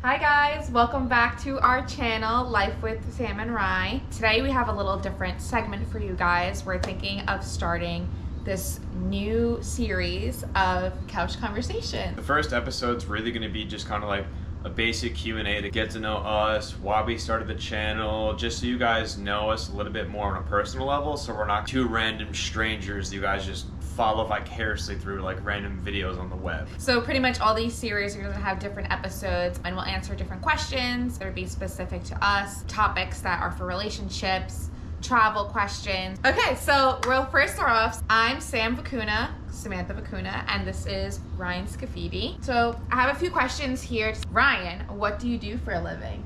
Hi guys, welcome back to our channel, Life with Sam and Rye. Today we have a little different segment for you guys. We're thinking of starting this new series of Couch Conversation. The first episode's really going to be just kind of like a basic Q&A to get to know us, why we started the channel, just so you guys know us a little bit more on a personal level, so we're not two random strangers you guys just follow vicariously through like random videos on the web. So pretty much all these series are going to have different episodes and we'll answer different questions that will be specific to us, topics that are for relationships, travel questions. Okay, so we'll first start off. I'm Samantha Vacuna, and this is Ryan Scafidi. So I have a few questions here. Ryan, what do you do for a living?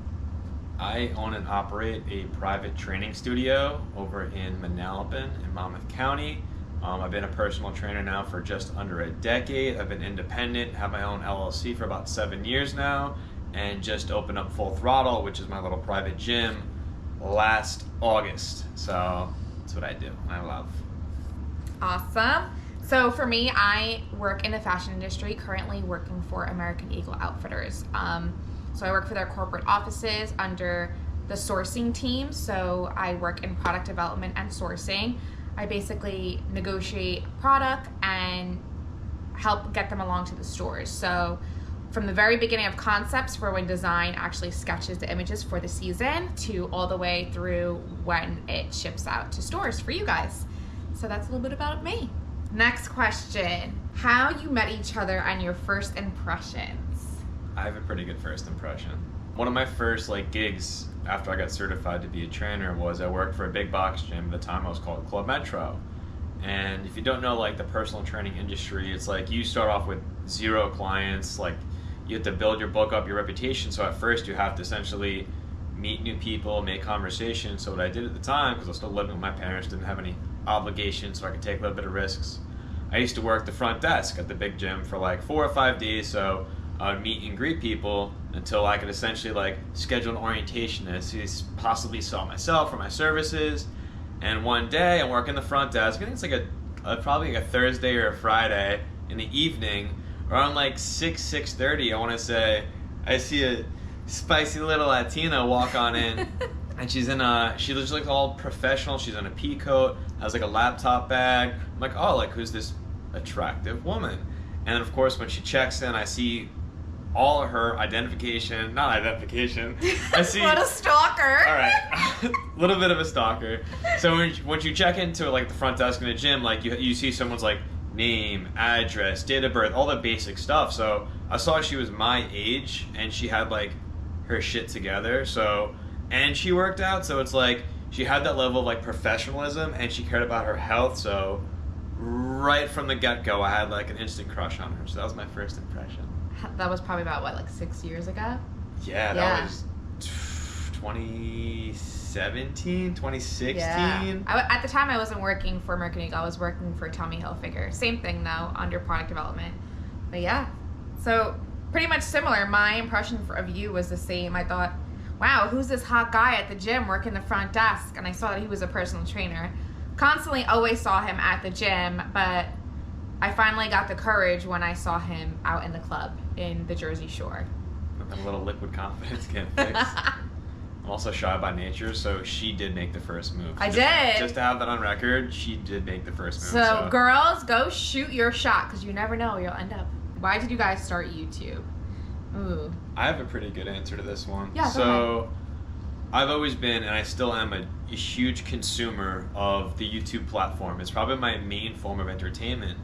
I own and operate a private training studio over in Manalapan in Monmouth County. I've been a personal trainer now for just under a decade. I've been independent, have my own LLC for about 7 years now, and just opened up Full Throttle, which is my little private gym, last August. So that's what I do, I love. Awesome. So for me, I work in the fashion industry, currently working for American Eagle Outfitters. So I work for their corporate offices under the sourcing team. So I work in product development and sourcing. I basically negotiate product and help get them along to the stores. So from the very beginning of concepts for when design actually sketches the images for the season to all the way through when it ships out to stores for you guys. So that's a little bit about me. Next question, how you met each other and your first impressions? I have a pretty good first impression. One of my first gigs after I got certified to be a trainer was I worked for a big box gym. At the time it was called Club Metro. And if you don't know the personal training industry, it's you start off with 0 clients, you have to build your book up, your reputation. So at first you have to essentially meet new people, make conversation. So what I did at the time, because I was still living with my parents, didn't have any obligations, so I could take a little bit of risks. I used to work the front desk at the big gym for 4 or 5 days, so I would meet and greet people until I could essentially schedule an orientation to possibly sell myself or my services. And one day I'm working the front desk, I think it's probably a Thursday or a Friday in the evening, around 6:30, I want to say, I see a spicy little Latina walk on in. And she looks all professional. She's in a pea coat, has a laptop bag. I'm like, oh, who's this attractive woman? And then of course when she checks in, I see all of her I see. What a stalker. All right, a little bit of a stalker. So when you check into the front desk in the gym, you see someone's name, address, date of birth, all the basic stuff. So I saw she was my age and she had her shit together. So, and she worked out, so it's she had that level of professionalism and she cared about her health. So right from the get-go I had an instant crush on her. So that was my first impression. That was probably about 6 years ago? Yeah, that was 2017, 2016. Yeah. At the time I wasn't working for American Eagle, I was working for Tommy Hilfiger. Same thing though, under product development. But yeah, so pretty much similar. My impression of you was the same. I thought, wow, who's this hot guy at the gym working the front desk? And I saw that he was a personal trainer. Constantly always saw him at the gym, but I finally got the courage when I saw him out in the club in the Jersey Shore. A little liquid confidence getting fixed. I'm also shy by nature, so she did make the first move. Just to have that on record, she did make the first move. So girls, go shoot your shot, because you never know where you'll end up. Why did you guys start YouTube? Ooh. I have a pretty good answer to this one. Yeah, so I've always been, and I still am, a huge consumer of the YouTube platform. It's probably my main form of entertainment.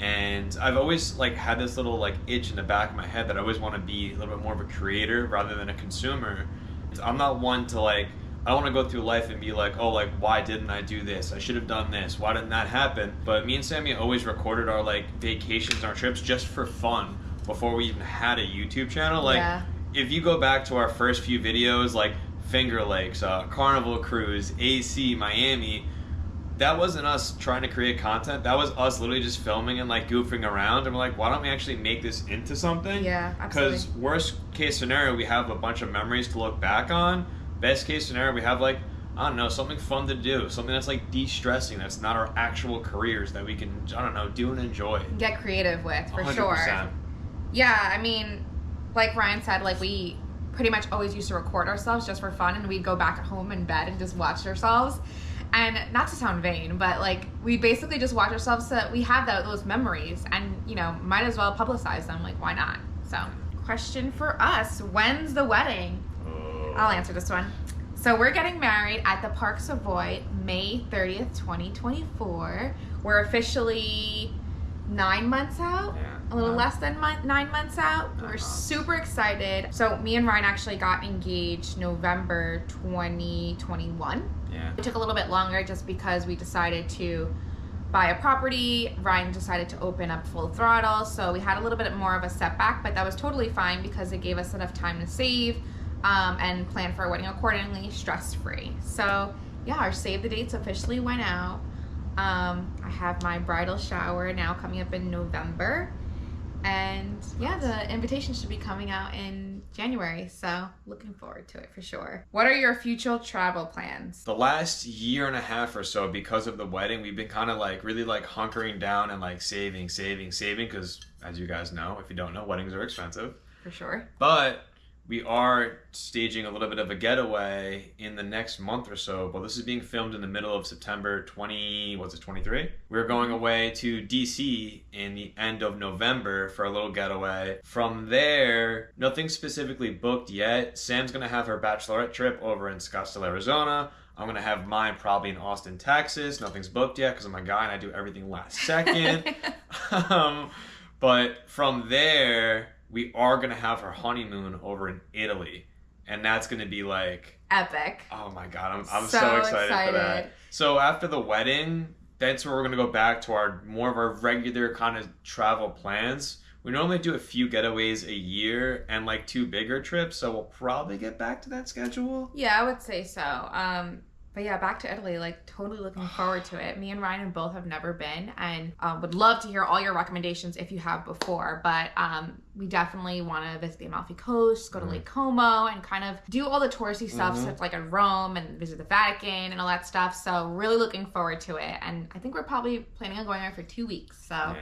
And I've always had this little itch in the back of my head that I always want to be a little bit more of a creator rather than a consumer. I'm not one to I don't want to go through life and be why didn't I do this? I should have done this. Why didn't that happen? But me and Sammy always recorded our vacations and our trips just for fun before we even had a YouTube channel. Yeah. If you go back to our first few videos, Finger Lakes, Carnival Cruise, AC, Miami, that wasn't us trying to create content. That was us literally just filming and goofing around. And we're why don't we actually make this into something? Yeah, absolutely. Because worst case scenario, we have a bunch of memories to look back on. Best case scenario, we have I don't know, something fun to do. Something that's de-stressing. That's not our actual careers that we can, I don't know, do and enjoy. Get creative with, for 100%. sure. Yeah, I mean, like Ryan said, we pretty much always used to record ourselves just for fun, and we'd go back at home in bed and just watch ourselves. And not to sound vain, but like we basically just watch ourselves so that we have those memories, and you know, might as well publicize them. Like, why not? So, question for us: when's the wedding? I'll answer this one. So we're getting married at the Park Savoy, May 30th, 2024. We're officially 9 months out. Yeah. A little less than 9 months out. We're super excited. So me and Ryan actually got engaged November 2021. Yeah. It took a little bit longer just because we decided to buy a property. Ryan decided to open up full throttle. So we had a little bit more of a setback, but that was totally fine because it gave us enough time to save and plan for our wedding accordingly, stress-free. So yeah, our save the dates officially went out. I have my bridal shower now coming up in November. And yeah, the invitation should be coming out in January, so looking forward to it for sure. What are your future travel plans? The last year and a half or so, because of the wedding, we've been kind of like really like hunkering down and like saving, because as you guys know, if you don't know, weddings are expensive. For sure. But we are staging a little bit of a getaway in the next month or so. Well, this is being filmed in the middle of September 23? We're going away to DC in the end of November for a little getaway. From there, nothing specifically booked yet. Sam's gonna have her bachelorette trip over in Scottsdale, Arizona. I'm gonna have mine probably in Austin, Texas. Nothing's booked yet because I'm a guy and I do everything last second. But from there, we are going to have her honeymoon over in Italy. And that's going to be like... epic. Oh my God, I'm so excited for that. So after the wedding, that's where we're going to go back to more of our regular kind of travel plans. We normally do a few getaways a year and like 2 bigger trips. So we'll probably get back to that schedule. Yeah, I would say so. But yeah, back to Italy, like totally looking forward to it. Me and Ryan both have never been, and would love to hear all your recommendations if you have before. But we definitely want to visit the Amalfi Coast, go to Lake Como, and kind of do all the touristy stuff, such like in Rome and visit the Vatican and all that stuff. So really looking forward to it. And I think we're probably planning on going there for 2 weeks. So yeah.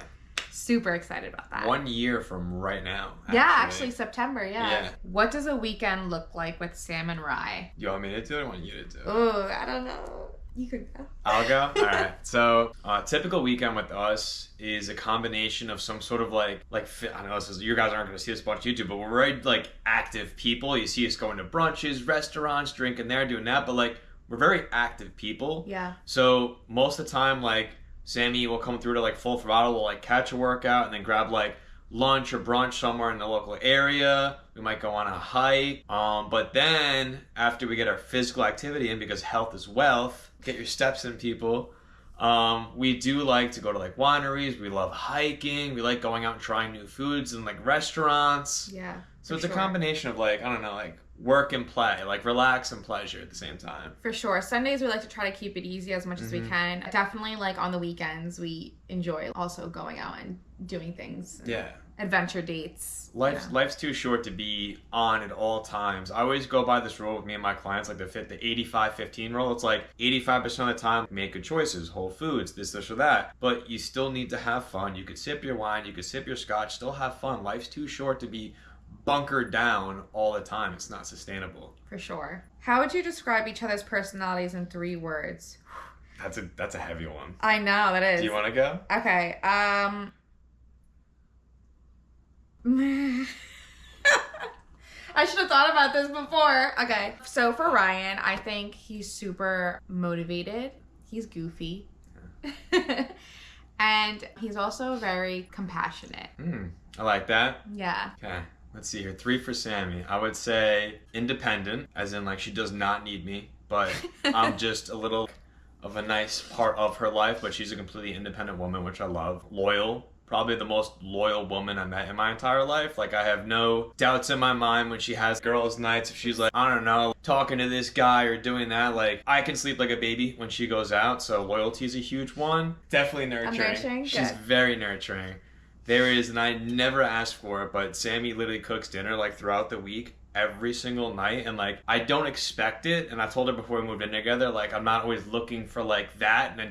Super excited about that. 1 year from right now. Actually September, yeah. What does a weekend look like with Sam and Rye? You want me to do it or want you to do it? Oh, I don't know. You could go. I'll go? All right. So, typical weekend with us is a combination of some sort of like I don't know, you guys aren't going to see us watch YouTube, but we're very like active people. You see us going to brunches, restaurants, drinking there, doing that, but like we're very active people. Yeah. So most of the time, like Sammy will come through to like full throttle. We'll like catch a workout and then grab like lunch or brunch somewhere in the local area. We might go on a hike. But then after we get our physical activity in, because health is wealth, get your steps in, people. We do like to go to like wineries. We love hiking. We like going out and trying new foods and like restaurants. Yeah. So it's a combination of like, I don't know, like work and play, like relax and pleasure at the same time. For sure. Sundays we like to try to keep it easy as much as we can. Definitely like on the weekends we enjoy also going out and doing things. Yeah. Adventure dates. Life's too short to be on at all times. I always go by this rule with me and my clients, like the 85-15 rule. It's like 85% of the time, make good choices, whole foods, this or that. But you still need to have fun. You could sip your wine, you could sip your scotch, still have fun. Life's too short to be bunkered down all the time. It's not sustainable. For sure. How would you describe each other's personalities in 3 words? That's a heavy one. I know, that is. Do you want to go? Okay. I should have thought about this before. Okay. So for Ryan, I think he's super motivated. He's goofy. And he's also very compassionate. I like that. Yeah. Okay. Let's see here. 3 for Sammy. I would say independent, as in like she does not need me, but I'm just a little of a nice part of her life, but she's a completely independent woman, which I love. Loyal. Probably the most loyal woman I met in my entire life. Like, I have no doubts in my mind when she has girls' nights. If she's like, I don't know, talking to this guy or doing that, like, I can sleep like a baby when she goes out. So loyalty is a huge one. Definitely nurturing. She's very nurturing. There is, and I never asked for it, but Sammy literally cooks dinner like throughout the week, every single night, and like I don't expect it. And I told her before we moved in together, like I'm not always looking for like that, and I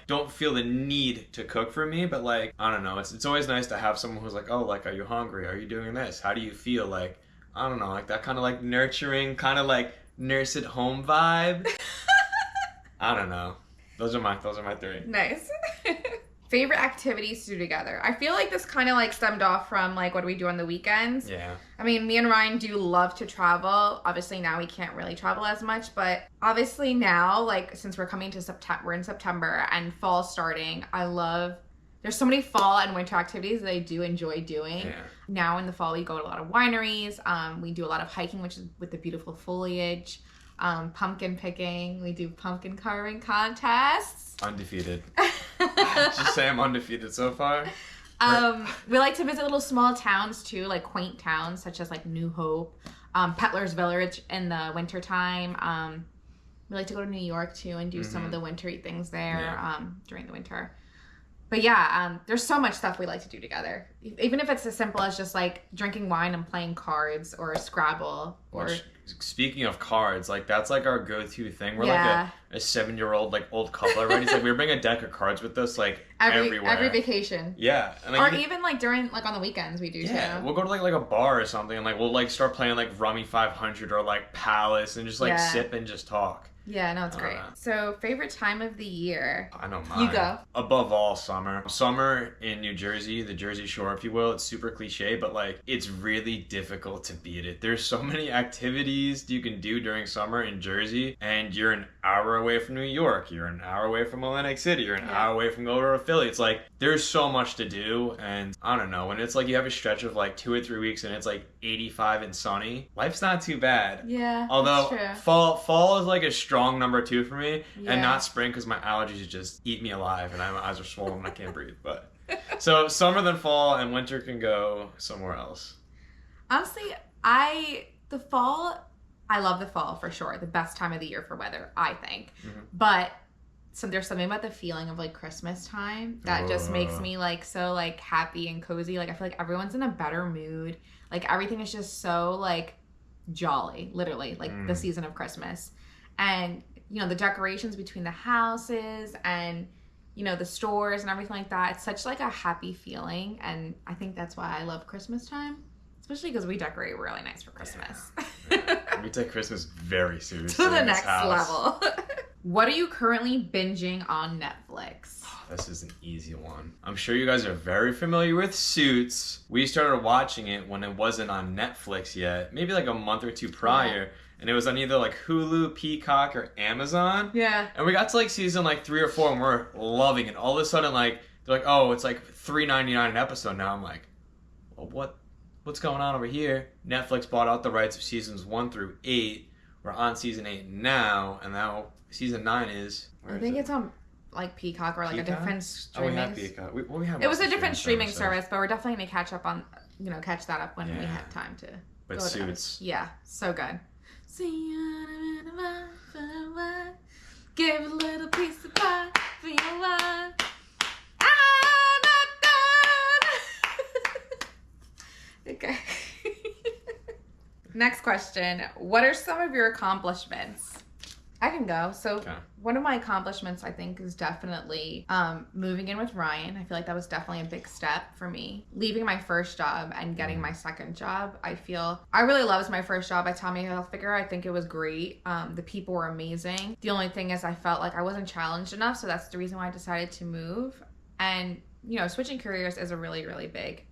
don't feel the need to cook for me. But like I don't know, it's always nice to have someone who's like, oh, like, are you hungry? Are you doing this? How do you feel? Like I don't know, like that kind of like nurturing, kind of like nurse at home vibe. I don't know. Those are my three. Nice. Favorite activities to do together. I feel like this kind of like stemmed off from like what do we do on the weekends. Yeah. I mean, me and Ryan do love to travel. Obviously now we can't really travel as much, but obviously now, like since we're coming to September, we're in September and fall starting, there's so many fall and winter activities that I do enjoy doing. Yeah. Now in the fall we go to a lot of wineries. We do a lot of hiking, which is with the beautiful foliage. Pumpkin picking. We do pumpkin carving contests. Undefeated. Just say I'm undefeated so far. We like to visit little small towns too, like quaint towns such as like New Hope, Peddler's Village in the wintertime. We like to go to New York too and do some of the wintry things there during the winter. But yeah, there's so much stuff we like to do together. Even if it's as simple as just like drinking wine and playing cards or Scrabble or... Speaking of cards, like that's like our go-to thing. We're like a 7-year-old like old couple already. It's like we bring a deck of cards with us like everywhere. Every vacation. Yeah. And, like, or even like during like on the weekends we do too. We'll go to like a bar or something and like we'll like start playing like Rummy 500 or like Palace and just like sip and just talk. Yeah, no, it's great. So, favorite time of the year? I know mine. You go. Above all, summer. Summer in New Jersey, the Jersey Shore, if you will. It's super cliche, but like it's really difficult to beat it. There's so many activities you can do during summer in Jersey, and you're an hour away from New York. You're an hour away from Atlantic City. You're an hour away from over to Philly. It's like there's so much to do, and I don't know. When it's like you have a stretch of like 2 or 3 weeks and it's like 85 and sunny, life's not too bad. Yeah. Although that's true. fall is like a strong number 2 for me, and not spring because my allergies just eat me alive and my eyes are swollen and I can't breathe. But so summer then fall, and winter can go somewhere else. Honestly, I love the fall for sure. The best time of the year for weather, I think. But so there's something about the feeling of like Christmas time that just makes me like so like happy and cozy. Like I feel like everyone's in a better mood. Like everything is just so like jolly, literally, like the season of Christmas. And you know, the decorations between the houses and, you know, the stores and everything like that. It's such like a happy feeling. And I think that's why I love Christmas time, especially because we decorate really nice for Christmas. Yeah. We take Christmas very seriously. To the next level. What are you currently binging on Netflix? This is an easy one. I'm sure you guys are very familiar with Suits. We started watching it when it wasn't on Netflix yet, maybe like a month or two prior. Yeah. And it was on either like Hulu, Peacock, or Amazon. Yeah. And we got to like season like 3 or 4 and we're loving it. All of a sudden like, they're like, oh, it's like $3.99 an episode now. I'm like, well, what's going on over here? Netflix bought out the rights of seasons 1 through 8. We're on season 8 now, and now season 9 is... I think it's on like Peacock or like Peacock? A different streaming... Oh, we have Peacock. It was a different streaming service, but we're definitely going to catch up on, you know, catch that up when we have time to... But Suits. Yeah, so good. Give a little piece of pie for your wife. Okay. Next question. What are some of your accomplishments? I can go. So one of my accomplishments, I think, is definitely moving in with Ryan. I feel like that was definitely a big step for me. Leaving my first job and getting my second job. I really loved my first job at Tommy Hilfiger. I think it was great. The people were amazing. The only thing is I felt like I wasn't challenged enough. So that's the reason why I decided to move. And, you know, switching careers is a really, really big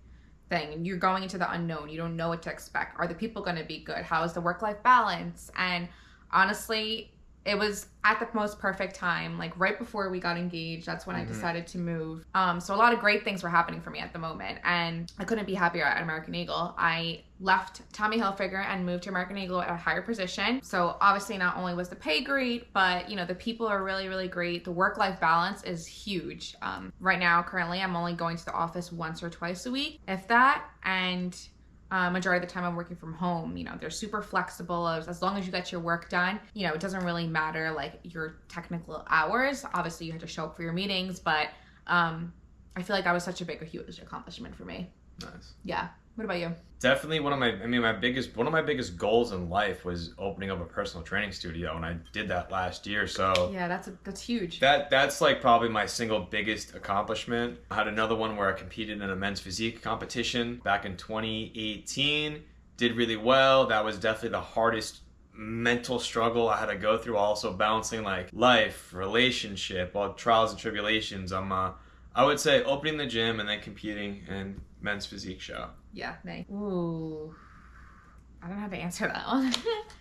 thing. And you're going into the unknown. You don't know what to expect. Are the people going to be good? How is the work-life balance? And honestly, it was at the most perfect time, like right before we got engaged. That's when I decided to move. So a lot of great things were happening for me at the moment, and I couldn't be happier at American Eagle. I left Tommy Hilfiger and moved to American Eagle at a higher position. So obviously not only was the pay great, but you know, the people are really, really great. The work-life balance is huge. Right now, currently, I'm only going to the office once or twice a week, if that, and majority of the time I'm working from home. You know, they're super flexible. As long as you get your work done, you know, it doesn't really matter like your technical hours. Obviously you have to show up for your meetings, but I feel like that was such a huge accomplishment for me. Nice. Yeah. What about you? Definitely one of my biggest goals in life was opening up a personal training studio, and I did that last year. So yeah, that's huge. That's like probably my single biggest accomplishment. I had another one where I competed in a men's physique competition back in 2018, did really well. That was definitely the hardest mental struggle I had to go through. Also balancing like life, relationship, all trials and tribulations. I would say opening the gym and then competing in men's physique show. Yeah, nice. Ooh, I don't know how to answer that one.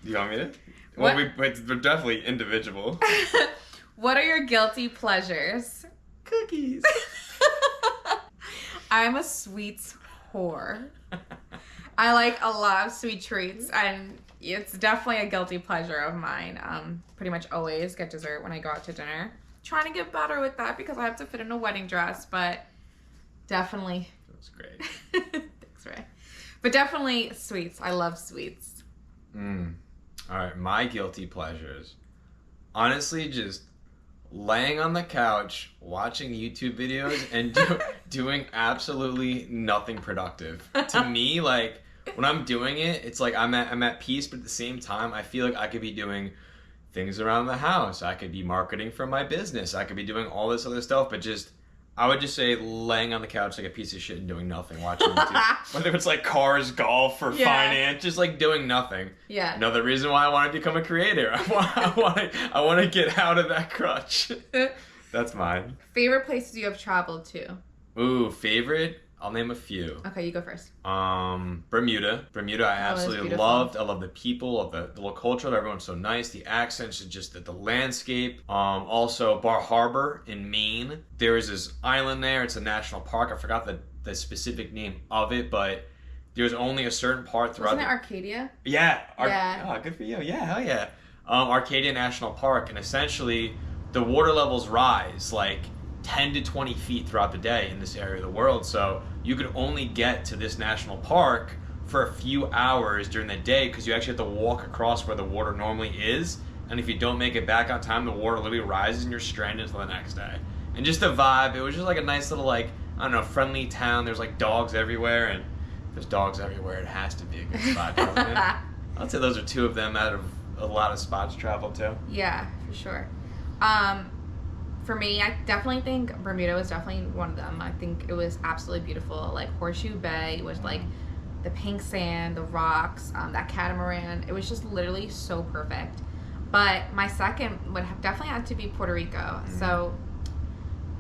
You want me to? Well, we're definitely individual. What are your guilty pleasures? Cookies. I'm a sweets whore. I like a lot of sweet treats, and it's definitely a guilty pleasure of mine. Pretty much always get dessert when I go out to dinner. Trying to get better with that because I have to fit in a wedding dress, but definitely. That was great. Thanks, Ray. But definitely sweets. I love sweets. All right, my guilty pleasures. Honestly, just laying on the couch, watching YouTube videos, and doing absolutely nothing productive. To me, like, when I'm doing it, it's like I'm at peace, but at the same time, I feel like I could be doing things around the house. I could be marketing for my business. I could be doing all this other stuff, but I would just say laying on the couch like a piece of shit and doing nothing, watching YouTube. Whether it's like cars, golf, or finance, just like doing nothing. Yeah. Another reason why I want to become a creator. I want to get out of that crutch. That's mine. Favorite places you have traveled to? Ooh, favorite? I'll name a few. Okay, you go first. Bermuda. Bermuda, I absolutely loved. I love the people, the little culture. Everyone's so nice. The accents, and just the landscape. Also, Bar Harbor in Maine. There is this island there. It's a national park. I forgot the specific name of it, but there's only a certain part throughout. Wasn't it Arcadia? Yeah. Yeah. Oh, good for you. Yeah, hell yeah. Arcadia National Park, and essentially the water levels rise like 10 to 20 feet throughout the day in this area of the world. So you could only get to this national park for a few hours during the day because you actually have to walk across where the water normally is. And if you don't make it back on time, the water literally rises and you're stranded until the next day. And just the vibe, it was just like a nice little, like, I don't know, friendly town. There's like dogs everywhere, and if there's dogs everywhere, it has to be a good spot. I'd say those are two of them out of a lot of spots traveled to. Yeah, for sure. For me, I definitely think Bermuda was definitely one of them. I think it was absolutely beautiful. Like Horseshoe Bay was like the pink sand, the rocks, that catamaran. It was just literally so perfect. But my second would have definitely had to be Puerto Rico. So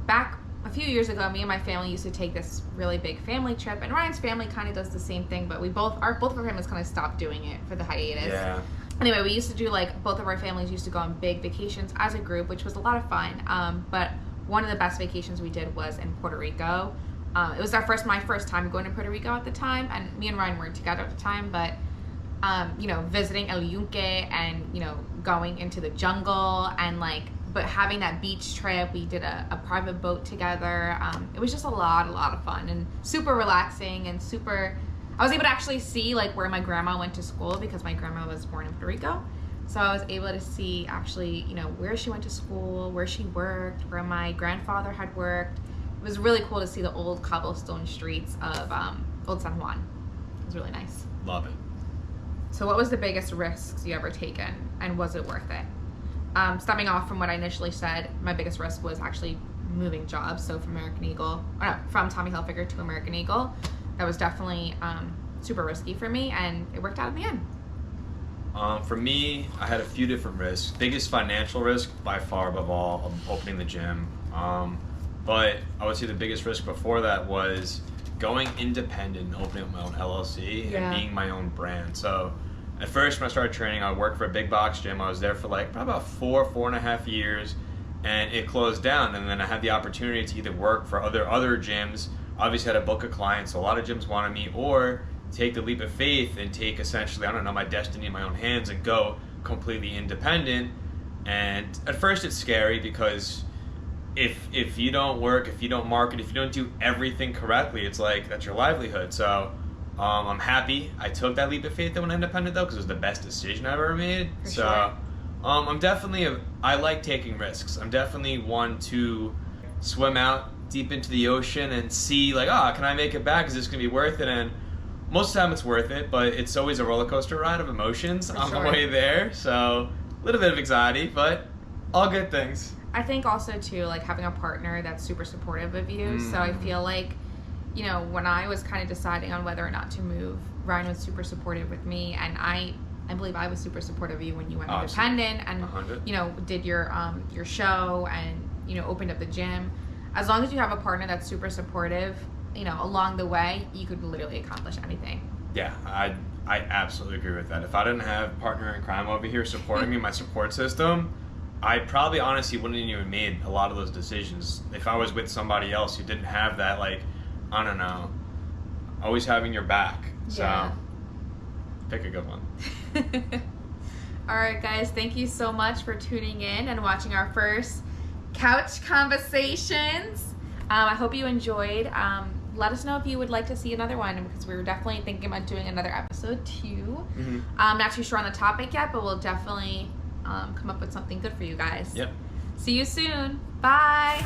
back a few years ago, me and my family used to take this really big family trip, and Ryan's family kind of does the same thing, but both of our families kind of stopped doing it for the hiatus. Yeah. Anyway, we used to do, like, both of our families used to go on big vacations as a group, which was a lot of fun. But one of the best vacations we did was in Puerto Rico. It was my first time going to Puerto Rico at the time, and me and Ryan weren't together at the time, but, visiting El Yunque and, going into the jungle and, like, but having that beach trip, we did a private boat together. It was just a lot of fun and super relaxing and I was able to actually see like where my grandma went to school because my grandma was born in Puerto Rico. So I was able to see actually, where she went to school, where she worked, where my grandfather had worked. It was really cool to see the old cobblestone streets of Old San Juan. It was really nice. Love it. So what was the biggest risks you ever taken, and was it worth it? Stemming off from what I initially said, my biggest risk was actually moving jobs. So from Tommy Hilfiger to American Eagle. That was definitely super risky for me, and it worked out in the end. For me, I had a few different risks. Biggest financial risk, by far above all, opening the gym. But I would say the biggest risk before that was going independent and opening up my own LLC and being my own brand. So at first, when I started training, I worked for a big box gym. I was there for like probably about 4.5 years, and it closed down. And then I had the opportunity to either work for other gyms. Obviously, I had a book of clients, so a lot of gyms wanted me, or take the leap of faith and take essentially, my destiny in my own hands and go completely independent. And at first, it's scary because if you don't work, if you don't market, if you don't do everything correctly, it's like that's your livelihood. So I'm happy I took that leap of faith that went independent though, because it was the best decision I've ever made. I'm definitely I like taking risks. I'm definitely one to swim out deep into the ocean and see like, can I make it back? Is this gonna be worth it? And most of the time it's worth it, but it's always a roller coaster ride of emotions on the way there. So a little bit of anxiety, but all good things. I think also too, like having a partner that's super supportive of you. So I feel like, when I was kind of deciding on whether or not to move Ryan was super supportive with me, and I believe I was super supportive of you when you went Absolutely. independent and 100. did your show and opened up the gym. As long as you have a partner that's super supportive, along the way, you could literally accomplish anything. Yeah, I absolutely agree with that. If I didn't have partner in crime over here supporting me, my support system, I probably honestly wouldn't have even made a lot of those decisions if I was with somebody else who didn't have that, like, I don't know, always having your back. So, pick a good one. All right, guys, thank you so much for tuning in and watching our first Couch Conversations. I hope you enjoyed. Let us know if you would like to see another one, because we were definitely thinking about doing another episode too. Mm-hmm. I'm not too sure on the topic yet, but we'll definitely come up with something good for you guys. Yep. See you soon. Bye.